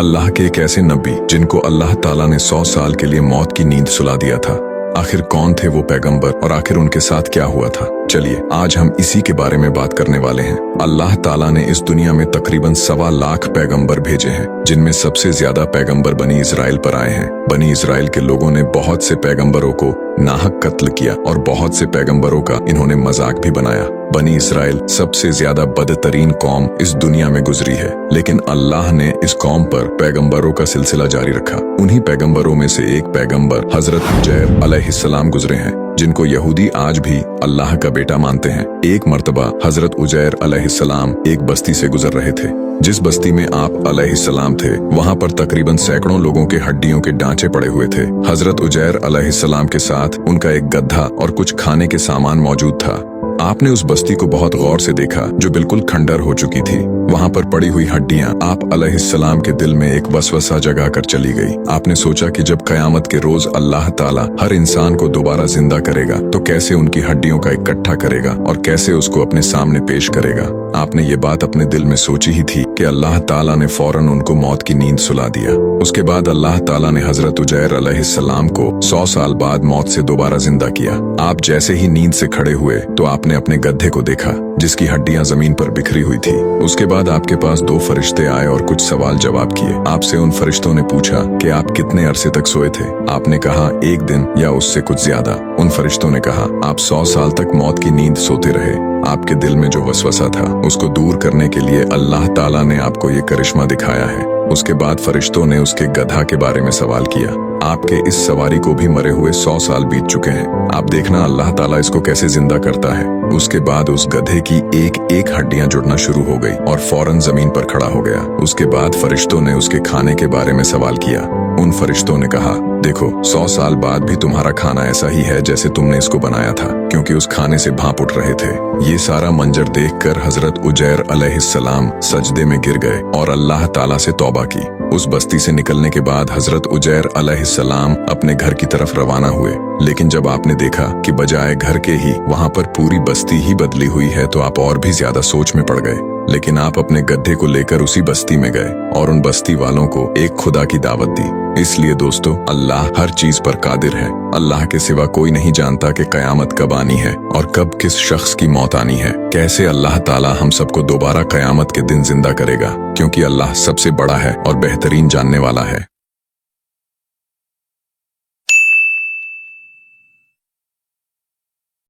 अल्लाह के एक ऐसे नबी जिनको अल्लाह ताला ने 100 साल के लिए मौत की नींद सुला दिया था। आखिर कौन थे वो पैगंबर और आखिर उनके साथ क्या हुआ था? चलिए आज हम इसी के बारे में बात करने वाले हैं। अल्लाह ताला ने इस दुनिया में तकरीबन 1.25 लाख पैगंबर भेजे हैं, जिनमें सबसे ज्यादा पैगंबर बनी इजराइल पर आए हैं। बनी इजराइल के लोगों ने बहुत से पैगंबरों को नाहक कत्ल किया और बहुत से पैगंबरों का इन्होंने मजाक भी बनाया। बनी इजराइल सबसे ज्यादा बदतरीन कौम इस दुनिया में गुजरी है, लेकिन अल्लाह ने इस कौम पर पैगंबरों का सिलसिला जारी रखा। उन्हीं पैगंबरों में से एक पैगंबर हजरत उजैर अलैहिस्सलाम गुजरे हैं, जिनको यहूदी आज भी अल्लाह का बेटा मानते हैं। एक मर्तबा हजरत उजैर अलैहिस्सलाम एक बस्ती से गुजर रहे थे। जिस बस्ती में आप अलैहिस्सलाम थे, वहाँ पर तकरीबन सैकड़ों लोगों के हड्डियों के ढांचे पड़े हुए थे। हजरत उजैर अलैहिस्सलाम के साथ उनका एक गधा और कुछ खाने के सामान मौजूद था। आपने उस बस्ती को बहुत गौर से देखा, जो बिल्कुल खंडर हो चुकी थी। वहाँ पर पड़ी हुई हड्डियां आप अलैहिस्सलाम के दिल में एक वसवसा जगा कर चली गई। आपने सोचा कि जब कयामत के रोज अल्लाह ताला हर इंसान को दोबारा जिंदा करेगा, तो कैसे उनकी हड्डियों का इकट्ठा करेगा और कैसे उसको अपने सामने पेश करेगा। आपने ये बात अपने दिल में सोची ही थी कि अल्लाह ताला ने फौरन उनको मौत की नींद सुला दिया। उसके बाद अल्लाह ताला ने हजरत उजैर अलैहिस्सलाम को 100 साल बाद मौत से दोबारा जिंदा किया। आप जैसे ही नींद से खड़े हुए तो आपने अपने गधे को देखा, जिसकी हड्डियां जमीन पर बिखरी हुई थी। उसके बाद आपके पास 2 फरिश्ते आए और कुछ सवाल जवाब किए। आपसे उन फरिश्तों ने पूछा कि आप कितने अरसे तक सोए थे। आपने कहा 1 दिन या उससे कुछ ज्यादा। उन फरिश्तों ने कहा आप 100 साल तक मौत की नींद सोते रहे। आपके दिल में जो वसवसा था, उसको दूर करने के लिए अल्लाह ताला ने आपको ये करिश्मा दिखाया है। उसके बाद फरिश्तों ने उसके गधा के बारे में सवाल किया। आपके इस सवारी को भी मरे हुए 100 साल बीत चुके हैं। आप देखना अल्लाह ताला इसको कैसे जिंदा करता है। उसके बाद उस गधे की एक एक हड्डियां जुड़ना शुरू हो गई और फौरन जमीन पर खड़ा हो गया। उसके बाद फरिश्तों ने उसके खाने के बारे में सवाल किया। उन फरिश्तों ने कहा देखो 100 साल बाद भी तुम्हारा खाना ऐसा ही है जैसे तुमने इसको बनाया था, क्योंकि उस खाने से भाप उठ रहे थे। ये सारा मंजर देखकर हजरत उजैर अलैहिस्सलाम सजदे में गिर गए और अल्लाह ताला से तौबा की। उस बस्ती से निकलने के बाद हजरत उजैर अलैहिस्सलाम अपने घर की तरफ रवाना हुए, लेकिन जब आपने देखा कि बजाय घर के ही वहाँ पर पूरी बस्ती ही बदली हुई है, तो आप और भी ज्यादा सोच में पड़ गए। लेकिन आप अपने गड्ढे को लेकर उसी बस्ती में गए और उन बस्ती वालों को एक खुदा की दावत दी। इसलिए दोस्तों, अल्लाह हर चीज पर कादिर है। अल्लाह के सिवा कोई नहीं जानता कि कयामत कब आनी है और कब किस शख्स की मौत आनी है। कैसे अल्लाह ताला हम सबको दोबारा कयामत के दिन जिंदा करेगा, क्योंकि अल्लाह सबसे बड़ा है और बेहतरीन जानने वाला है।